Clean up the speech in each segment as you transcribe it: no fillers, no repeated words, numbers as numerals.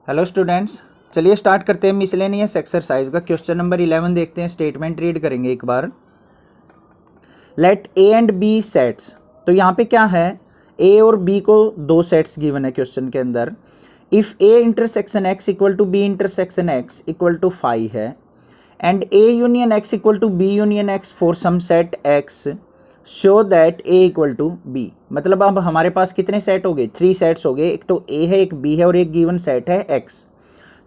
Hello students, चलिए start करते हैं मिसलेनियस एक्सरसाइज का क्वेश्चन नंबर 11 देखते हैं। स्टेटमेंट रीड करेंगे एक बार। Let A and B sets. तो यहाँ पे क्या है, ए और बी को दो सेट्स गिवन है क्वेश्चन के अंदर। If A intersection X equal to B intersection X equal to 5 है and A union X equal to B union X for some set X show that A equal to B. मतलब अब हमारे पास कितने set हो गए, 3 sets हो गए। एक तो ए है, एक बी है और एक गिवन सेट है एक्स।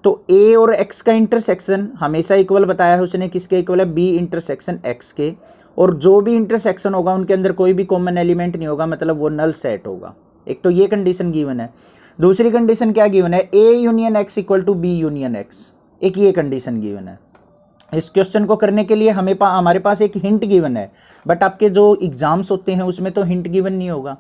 तो ए और एक्स का इंटरसेक्शन हमेशा इक्वल बताया है उसने, किसके इक्वल है, बी इंटरसेक्शन एक्स के। और जो भी इंटरसेक्शन होगा उनके अंदर कोई भी कॉमन एलिमेंट नहीं होगा, मतलब वो नल सेट होगा। एक तो ये कंडीशन गिवन है। दूसरी कंडीशन क्या गिवन है, A union X equal to B union X. एक ये कंडीशन गिवन है। इस क्वेश्चन को करने के लिए हमारे पास एक हिंट गिवन है, बट आपके जो एग्जाम्स होते हैं उसमें तो हिंट गिवन नहीं होगा।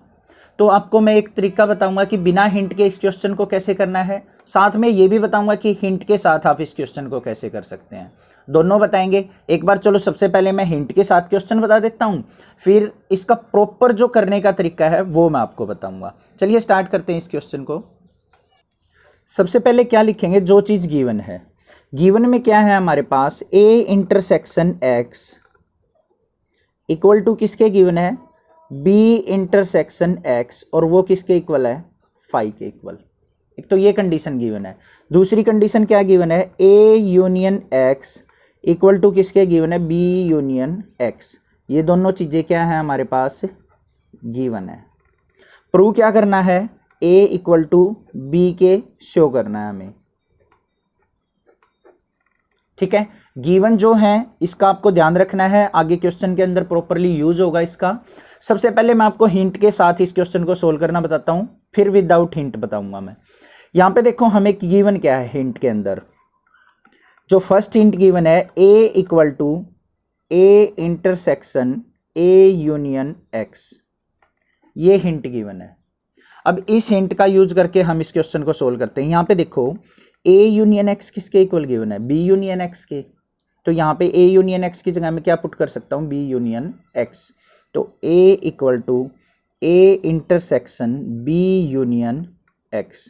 तो आपको मैं एक तरीका बताऊंगा कि बिना हिंट के इस क्वेश्चन को कैसे करना है, साथ में ये भी बताऊंगा कि हिंट के साथ आप इस क्वेश्चन को कैसे कर सकते हैं। दोनों बताएंगे एक बार। चलो सबसे पहले मैं हिंट के साथ क्वेश्चन बता देता हूं, फिर इसका प्रॉपर जो करने का तरीका है वो मैं आपको बताऊंगा। चलिए स्टार्ट करते हैं इस क्वेश्चन को। सबसे पहले क्या लिखेंगे, जो चीज़ गिवन है। गिवन में क्या है हमारे पास, A intersection X equal to किसके गिवन है, बी इंटरसेक्शन एक्स, और वो किसके इक्वल है, 5 के इक्वल। एक तो ये कंडीशन गिवन है। दूसरी कंडीशन क्या गिवन है, A union X equal to किसके गिवन है, बी यूनियन एक्स। ये दोनों चीज़ें क्या है हमारे पास गिवन है। प्रूव क्या करना है, ए इक्वल टू बी के शो करना है हमें। ठीक है, गिवन जो है इसका आपको ध्यान रखना है, आगे क्वेश्चन के अंदर प्रॉपरली यूज होगा इसका। सबसे पहले मैं आपको हिंट के साथ इस क्वेश्चन को सोल्व करना बताता हूं, फिर विदाउट हिंट बताऊंगा मैं। यहां पे देखो हमें गिवन क्या है हिंट के अंदर। जो फर्स्ट हिंट गिवन है, A equal to A intersection A union X, ये हिंट गिवन है। अब इस हिंट का यूज करके हम इस क्वेश्चन को सोल्व करते हैं। यहां पे देखो ए यूनियन एक्स किसके इक्वल गिवन है, बी यूनियन एक्स के। तो यहाँ पे ए यूनियन एक्स की जगह में क्या पुट कर सकता हूँ, बी यूनियन एक्स। तो A equal to A intersection B union X,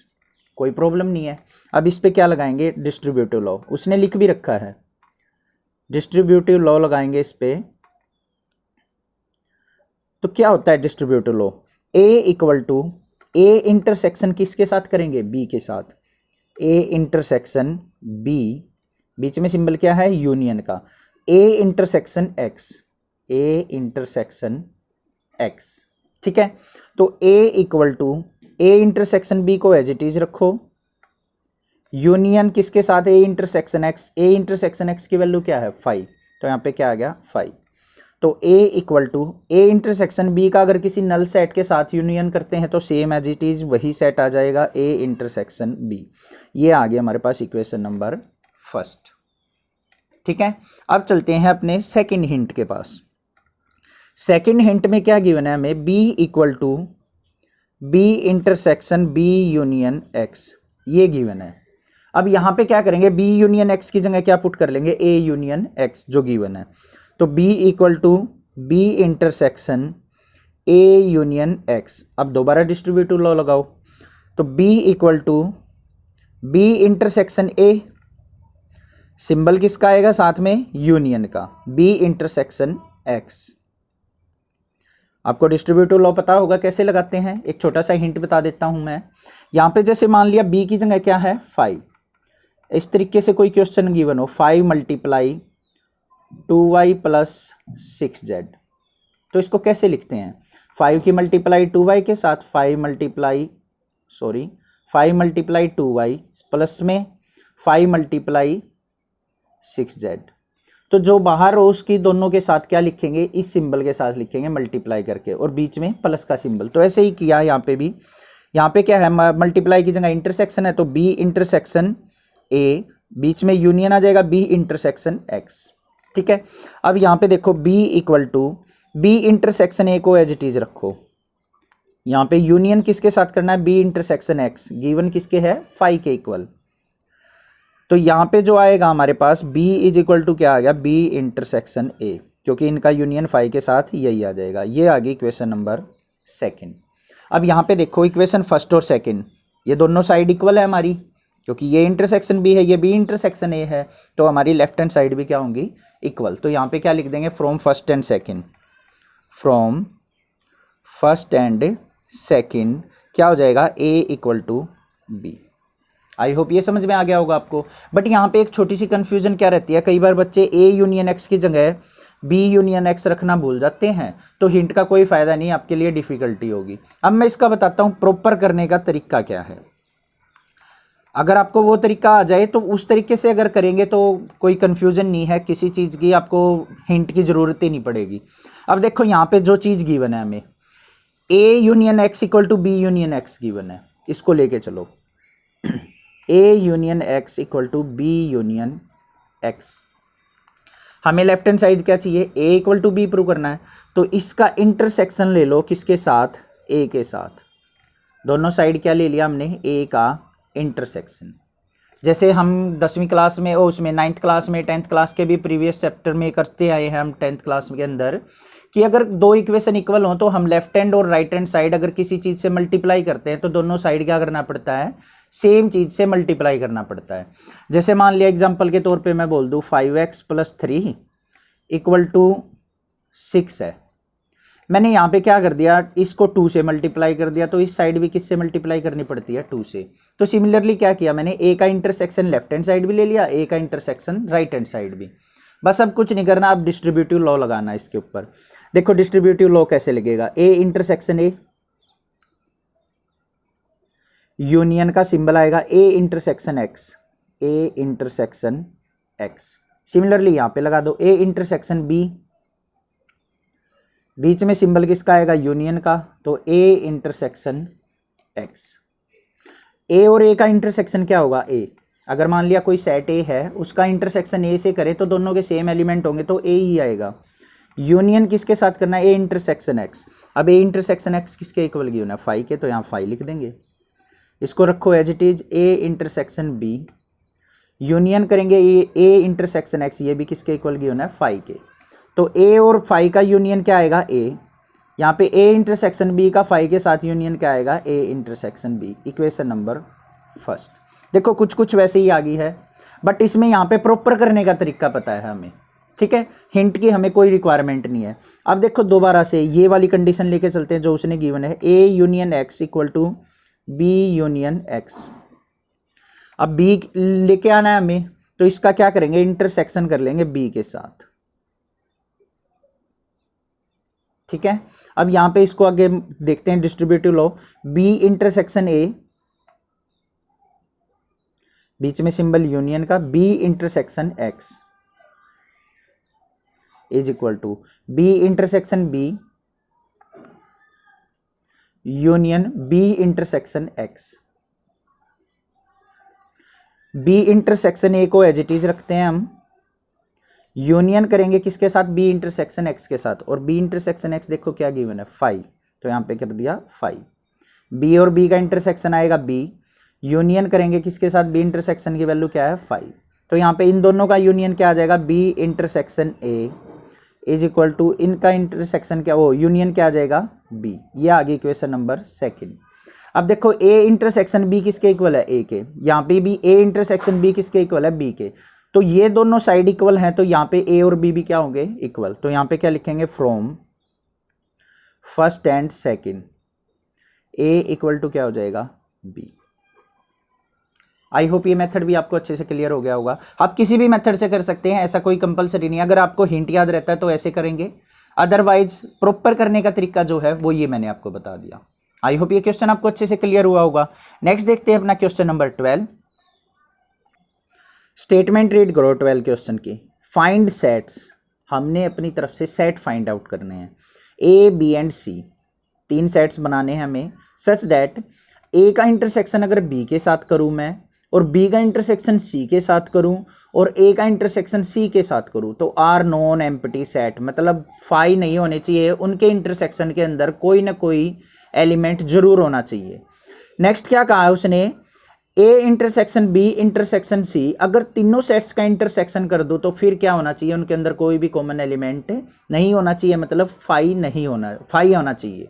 कोई प्रॉब्लम नहीं है। अब इस पे क्या लगाएंगे, डिस्ट्रीब्यूटिव लॉ, उसने लिख भी रखा है। डिस्ट्रीब्यूटिव लॉ लगाएंगे इस पे। तो क्या होता है distributive law, A equal to A intersection किसके साथ करेंगे, बी के साथ। ए इंटरसेक्शन बी, बीच में सिंबल क्या है, यूनियन का। A intersection X, A intersection X. ठीक है, तो A equal to A intersection B को एज इट इज रखो, यूनियन किसके साथ, A intersection X. A intersection X की वैल्यू क्या है, 5। तो यहाँ पे क्या आ गया, 5। तो a equal to A intersection B का अगर किसी नल सेट के साथ यूनियन करते हैं तो सेम एज इट इज वही सेट आ जाएगा, a इंटरसेक्शन बी। ये आ गया हमारे पास इक्वेशन नंबर फर्स्ट। ठीक है, अब चलते हैं अपने सेकंड हिंट के पास। सेकंड हिंट में क्या गिवन है हमें, b equal to B intersection B union X, ये गिवन है। अब यहाँ पे क्या करेंगे, b यूनियन एक्स की जगह क्या पुट कर लेंगे, a यूनियन एक्स जो गिवन है। तो b equal to B intersection a union X. अब दोबारा डिस्ट्रीब्यूटिव लॉ लगाओ, तो b equal to B intersection a, symbol किसका आएगा साथ में, यूनियन का, b इंटरसेक्शन x। आपको डिस्ट्रीब्यूटिव लॉ पता होगा कैसे लगाते हैं, एक छोटा सा हिंट बता देता हूं मैं। यहां पे जैसे मान लिया b की जगह क्या है, 5। इस तरीके से कोई क्वेश्चन गिवन हो, 5 मल्टीप्लाई 2y प्लस 6z, तो इसको कैसे लिखते हैं, 5 की मल्टीप्लाई 2y के साथ 5 मल्टीप्लाई 2y प्लस में 5 मल्टीप्लाई 6z। तो जो बाहर हो उसकी दोनों के साथ क्या लिखेंगे, इस सिंबल के साथ लिखेंगे मल्टीप्लाई करके, और बीच में प्लस का सिंबल। तो ऐसे ही किया यहाँ पे भी। यहाँ पे क्या है, मल्टीप्लाई की जगह इंटरसेक्शन है, तो b इंटरसेक्शन a, बीच में यूनियन आ जाएगा b इंटरसेक्शन x। ठीक है, अब यहाँ पे देखो b equal to B intersection A को एज इट इज रखो। यहाँ पे यूनियन किसके साथ करना है, b इंटरसेक्शन x, गिवन किसके है, 5 के इक्वल। तो यहाँ पे जो आएगा हमारे पास b इज इक्वल टू क्या आ गया, b इंटरसेक्शन a, क्योंकि इनका यूनियन 5 के साथ यही आ जाएगा। ये आ गई इक्वेशन नंबर सेकंड। अब यहाँ पे देखो इक्वेशन फर्स्ट और सेकंड, ये दोनों साइड इक्वल है हमारी, क्योंकि ये इंटरसेक्शन बी है, ये बी इंटरसेक्शन ए है, तो हमारी लेफ्ट हैंड साइड भी क्या होंगी, इक्वल। तो यहाँ पे क्या लिख देंगे, from first and second, from first and second क्या हो जाएगा, A equal to B. I hope ये समझ में आ गया होगा आपको। बट यहाँ पे एक छोटी सी कंफ्यूजन क्या रहती है, कई बार बच्चे ए यूनियन एक्स की जगह बी यूनियन एक्स रखना भूल जाते हैं, तो हिंट का कोई फायदा नहीं, आपके लिए डिफिकल्टी होगी। अब मैं इसका बताता हूँ प्रॉपर करने का तरीका क्या है। अगर आपको वो तरीका आ जाए तो उस तरीके से अगर करेंगे तो कोई कंफ्यूजन नहीं है, किसी चीज़ की आपको हिंट की ज़रूरत ही नहीं पड़ेगी। अब देखो यहाँ पे जो चीज़ गिवन है हमें, A union X equal to B union X given है, इसको लेके चलो। A union X equal to B union X, हमें लेफ्ट हैंड साइड क्या चाहिए, A equal to B prove करना है, तो इसका इंटरसेक्शन ले लो, किसके साथ, ए के साथ। दोनों साइड क्या ले लिया हमने, ए का इंटरसेक्शन। जैसे हम 10वीं क्लास में उसमें 9th क्लास में 10th क्लास के भी प्रीवियस चैप्टर में करते आए हैं हम 10th क्लास के अंदर, कि अगर दो इक्वेशन इक्वल हो तो हम लेफ्ट हैंड और राइट हैंड साइड अगर किसी चीज़ से मल्टीप्लाई करते हैं तो दोनों साइड क्या करना पड़ता है, सेम चीज़ से मल्टीप्लाई करना पड़ता है। जैसे मान लिया एग्जाम्पल के तौर पे मैं बोल दूँ 5x + 3 इक्वल टू 6 है, मैंने यहाँ पे क्या कर दिया, इसको 2 से मल्टीप्लाई कर दिया, तो इस साइड भी किससे मल्टीप्लाई करनी पड़ती है, 2 से। तो सिमिलरली क्या किया मैंने, ए का इंटरसेक्शन लेफ्ट हैंड साइड भी ले लिया, ए का इंटरसेक्शन राइट हैंड साइड भी। बस अब कुछ नहीं करना, अब डिस्ट्रीब्यूटिव लॉ लगाना है इसके ऊपर। देखो डिस्ट्रीब्यूटिव लॉ कैसे लगेगा, ए इंटरसेक्शन ए, यूनियन का सिंबल आएगा A intersection X, A intersection x. Similarly यहाँ पे लगा दो ए इंटरसेक्शन बी, बीच में सिंबल किसका आएगा, यूनियन का, तो ए इंटरसेक्शन एक्स। ए और ए का इंटरसेक्शन क्या होगा, ए। अगर मान लिया कोई सेट ए है, उसका इंटरसेक्शन ए से करे तो दोनों के सेम एलिमेंट होंगे तो ए ही आएगा। यूनियन किसके साथ करना है, ए इंटरसेक्शन एक्स। अब ए इंटरसेक्शन एक्स किसके इक्वल गिवन है, 5 के, तो यहाँ 5 लिख देंगे। इसको रखो as it is, A intersection B, union करेंगे ए इंटरसेक्शन एक्स, ये भी किसके इक्वल गिवन है, 5 के। तो ए और 5 का यूनियन क्या आएगा, ए। यहाँ पे ए इंटरसेक्शन बी का 5 के साथ यूनियन क्या आएगा, A intersection B. Equation number first. देखो कुछ कुछ वैसे ही आ गई है, बट इसमें यहाँ पे प्रॉपर करने का तरीका पता है हमें, ठीक है। हिंट की हमें कोई रिक्वायरमेंट नहीं है। अब देखो दोबारा से ये वाली कंडीशन लेके चलते हैं जो उसने गिवन है, A union X equal to B union X. अब बी लेके आना है हमें, तो इसका क्या करेंगे, इंटरसेक्शन कर लेंगे बी के साथ, ठीक है। अब यहां पे इसको आगे देखते हैं distributive law, B intersection A, बीच में सिंबल यूनियन का, B intersection X is equal to B intersection B union B intersection X. B intersection A को एज इट इज रखते हैं हम, यूनियन करेंगे किसके साथ, बी इंटरसेक्शन एक्स के साथ, और बी इंटरसेक्शन एक्स देखो क्या गिवन है, 5, तो यहाँ पे कर दिया 5। बी और बी का इंटरसेक्शन आएगा बी, यूनियन करेंगे किसके साथ, बी इंटरसेक्शन की वैल्यू क्या है, 5, तो यहाँ पे इन दोनों का यूनियन क्या आ जाएगा, B intersection A is equal to इनका इंटरसेक्शन क्या, वो यूनियन क्या आ जाएगा, बी। ये आ गई इक्वेशन नंबर सेकेंड। अब देखो ए इंटरसेक्शन बी किसके इक्वल है, ए के, यहाँ पे भी ए इंटरसेक्शन बी किसके इक्वल है, बी के, तो ये दोनों साइड इक्वल हैं, तो यहाँ पे ए और बी भी क्या होंगे, इक्वल। तो यहाँ पे क्या लिखेंगे, from first and second A equal to क्या हो जाएगा, बी। आई होप ये मेथड भी आपको अच्छे से क्लियर हो गया होगा। आप किसी भी मेथड से कर सकते हैं, ऐसा कोई कंपलसरी नहीं है। अगर आपको हिंट याद रहता है तो ऐसे करेंगे, अदरवाइज प्रॉपर करने का तरीका जो है वो ये मैंने आपको बता दिया। आई होप ये क्वेश्चन आपको अच्छे से क्लियर हुआ होगा। नेक्स्ट देखते हैं अपना क्वेश्चन नंबर 12। स्टेटमेंट रीड करो 12 क्वेश्चन की। फाइंड सेट्स, हमने अपनी तरफ से सेट फाइंड आउट करने हैं, A B and C, 3 sets बनाने हैं हमें, सच दैट ए का इंटरसेक्शन अगर बी के साथ करूं मैं, और बी का इंटरसेक्शन सी के साथ करूं, और ए का इंटरसेक्शन सी के साथ करूं, तो आर नॉन एम्प्टी सेट, मतलब फाई नहीं होने चाहिए, उनके इंटरसेक्शन के अंदर कोई ना कोई एलिमेंट जरूर होना चाहिए। नेक्स्ट क्या कहा है उसने, A intersection B intersection C, अगर तीनों सेट्स का इंटरसेक्शन कर दो तो फिर क्या होना चाहिए, उनके अंदर कोई भी कॉमन एलिमेंट नहीं होना चाहिए, मतलब फाई नहीं होना, फाई होना चाहिए,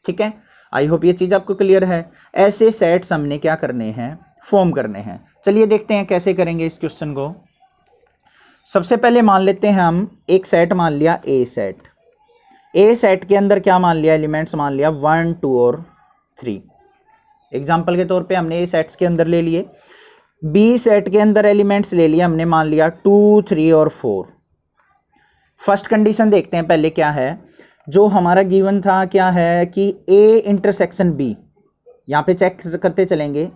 ठीक है। आई होप ये चीज़ आपको क्लियर है। ऐसे सेट्स हमने क्या करने हैं, फॉर्म करने हैं। चलिए देखते हैं कैसे करेंगे इस क्वेश्चन को। सबसे पहले मान लेते हैं हम एक सेट मान लिया ए सेट। ए सेट के अंदर क्या मान लिया, एलिमेंट्स मान लिया 1 2 और 3। एग्जाम्पल के तौर पे हमने ए सेट्स के अंदर ले लिए। बी सेट के अंदर एलिमेंट्स ले लिए हमने, मान लिया 2 3 और 4। फर्स्ट कंडीशन देखते हैं पहले क्या है। जो हमारा गिवन था क्या है कि ए इंटरसेक्शन बी, यहाँ पे चेक करते चलेंगे।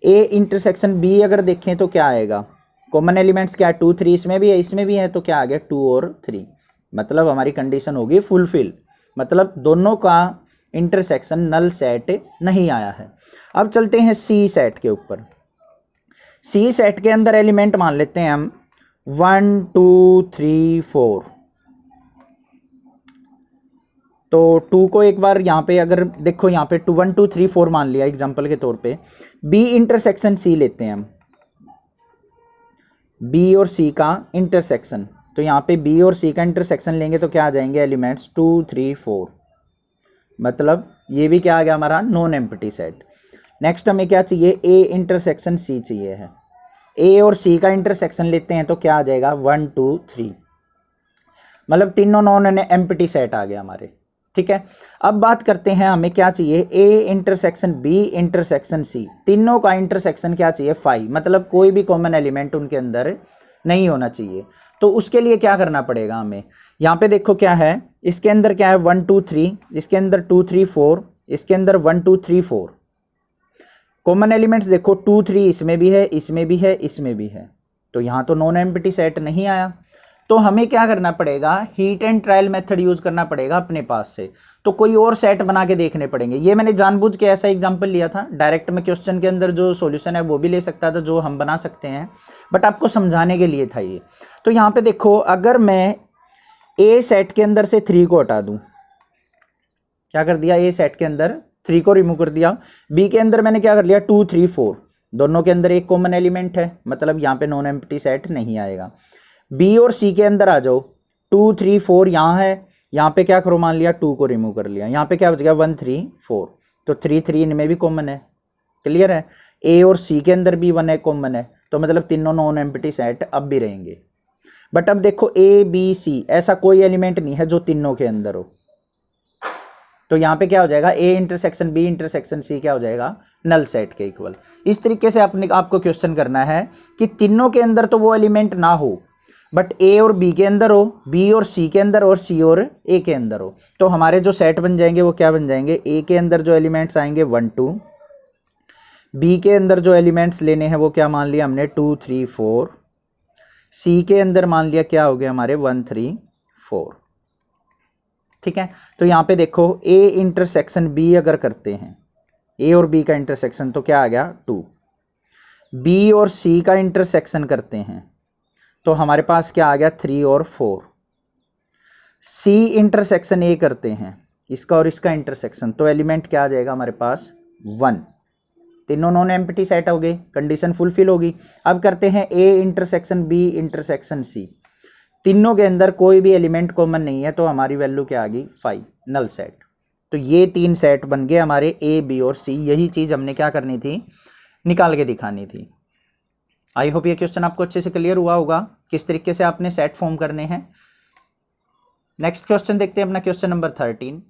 ए इंटरसेक्शन बी अगर देखें तो क्या आएगा, कॉमन एलिमेंट्स क्या है 2 3, इसमें भी है इसमें भी है, तो क्या आ गया 2 और 3। मतलब हमारी कंडीशन होगी फुलफिल, मतलब दोनों का इंटरसेक्शन नल सेट नहीं आया है। अब चलते हैं सी सेट के ऊपर। सी सेट के अंदर एलिमेंट मान लेते हैं हम 1 2 3 4। तो 2 को एक बार यहाँ पे अगर देखो, यहाँ पे 2 1 2 3 4 मान लिया एग्जांपल के तौर पे। बी इंटरसेक्शन सी लेते हैं हम, बी और सी का इंटरसेक्शन। तो यहाँ पे बी और सी का इंटरसेक्शन लेंगे तो क्या आ जाएंगे एलिमेंट्स 2 3 4। मतलब ये भी क्या आ गया हमारा नॉन एम्प्टी सेट। नेक्स्ट हमें क्या चाहिए, ए इंटरसेक्शन सी चाहिए है। ए और सी का इंटरसेक्शन लेते हैं तो क्या आ जाएगा 1 2 3। मतलब तीनों नॉन एम्प्टी सेट आ गया हमारे। ठीक है, अब बात करते हैं हमें क्या चाहिए, A intersection B intersection C, तीनों का इंटरसेक्शन क्या चाहिए 5। मतलब कोई भी कॉमन एलिमेंट उनके अंदर नहीं होना चाहिए। तो उसके लिए क्या करना पड़ेगा हमें, यहाँ पे देखो क्या है, इसके अंदर क्या है 1 2 3, इसके अंदर 2 3 4, इसके अंदर 1 2 3 4। कॉमन एलिमेंट्स देखो 2 3 इसमें भी है इसमें भी है इसमें भी है, तो यहाँ तो नॉन एम्प्टी सेट नहीं आया। तो हमें क्या करना पड़ेगा, heat and trial method use करना पड़ेगा अपने पास से। तो कोई और सेट बना के देखने पड़ेंगे। ये मैंने जानबूझ के ऐसा एग्जांपल लिया था, डायरेक्ट में क्वेश्चन के अंदर जो सॉल्यूशन है वो भी ले सकता था जो हम बना सकते हैं, बट आपको समझाने के लिए था ये। तो यहाँ पे देखो, अगर मैं ए सेट के अंदर से 3 को हटा दूं, क्या कर दिया, ए सेट के अंदर 3 को रिमूव कर दिया। बी के अंदर मैंने क्या कर लिया 2 3 4, दोनों के अंदर एक कॉमन एलिमेंट है, मतलब यहाँ पे नॉन एम्प्टी सेट नहीं आएगा। बी और सी के अंदर आ जाओ, 2 3 4 यहाँ है, यहाँ पे क्या करो मान लिया 2 को रिमूव कर लिया, यहाँ पे क्या बच गया 1 3 4। तो 3 3 इनमें भी कॉमन है, क्लियर है। ए और सी के अंदर भी 1 है कॉमन है, तो मतलब तीनों नॉन एम्प्टी सेट अब भी रहेंगे। बट अब देखो ए बी सी, ऐसा कोई एलिमेंट नहीं है जो तीनों के अंदर हो। तो यहाँ पे क्या हो जाएगा, A intersection B intersection C क्या हो जाएगा, नल सेट के इक्वल। इस तरीके से आपको क्वेश्चन करना है कि तीनों के अंदर तो वो एलिमेंट ना हो, बट ए और बी के अंदर हो, बी और सी के अंदर और सी और ए के अंदर हो। तो हमारे जो सेट बन जाएंगे वो क्या बन जाएंगे, ए के अंदर जो एलिमेंट्स आएंगे 1 2, बी के अंदर जो एलिमेंट्स लेने हैं वो क्या मान लिया हमने 2 3 4, सी के अंदर मान लिया क्या हो गया हमारे 1 3 4। ठीक है, तो यहाँ पे देखो ए इंटरसेक्शन बी अगर करते हैं, ए और बी का इंटरसेक्शन तो क्या आ गया 2। बी और सी का इंटरसेक्शन करते हैं तो हमारे पास क्या आ गया 3 और 4। सी इंटरसेक्शन ए करते हैं, इसका और इसका इंटरसेक्शन, तो एलिमेंट क्या आ जाएगा हमारे पास 1। तीनों नॉन एम्प्टी सेट हो गए, कंडीशन फुलफिल होगी। अब करते हैं A intersection B intersection C, तीनों के अंदर कोई भी एलिमेंट कॉमन नहीं है, तो हमारी वैल्यू क्या आ गई 5, नल सेट। तो ये 3 सेट बन गए हमारे ए बी और सी। यही चीज़ हमने क्या करनी थी, निकाल के दिखानी थी। आई होप ये क्वेश्चन आपको अच्छे से क्लियर हुआ होगा किस तरीके से आपने सेट फॉर्म करने हैं। नेक्स्ट क्वेश्चन देखते हैं अपना, क्वेश्चन नंबर 13।